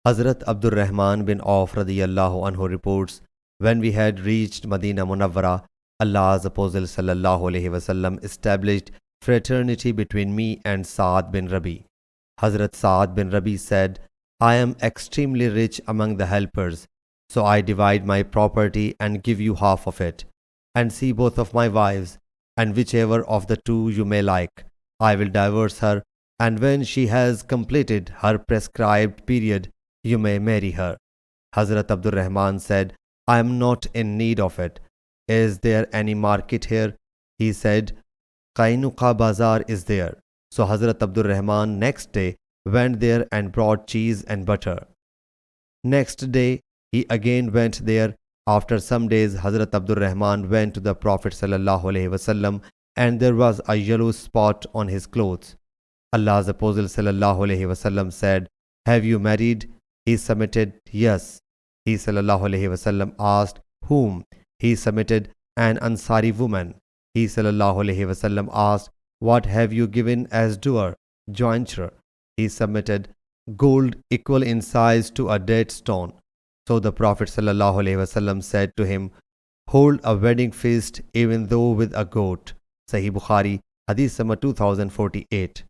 Hazrat Abdurrahman bin Auf radiyallahu anhu reports, when we had reached Madina Munawwara, Allah's Apostle sallallahu alaihi wasallam established fraternity between me and Saad bin Rabi. Hazrat Saad bin Rabi said, I am extremely rich among the helpers, so I divide my property and give you half of it. And see both of my wives, and whichever of the two you may like, I will divorce her, and when she has completed her prescribed period, you may marry her. Hazrat Abdurrahman said, I am not in need of it. Is there any market here? He said, Kainuka Bazaar is there. So Hazrat Abdurrahman next day went there and brought cheese and butter. Next day he again went there. After some days Hazrat Abdurrahman went to the Prophet sallallahu alaihi wasallam, and there was a yellow spot on his clothes. Allah's Apostle sallallahu alaihi wasallam said, Have you married? He submitted, Yes. He sallallahu alaihi wasallam asked, Whom? He submitted, An Ansari woman. He sallallahu alaihi wasallam asked, What have you given as doer, jointure? He submitted, Gold equal in size to a dead stone. So the Prophet sallallahu alaihi wasallam said to him, Hold a wedding feast even though with a goat. Sahih Bukhari, Hadith number 2048.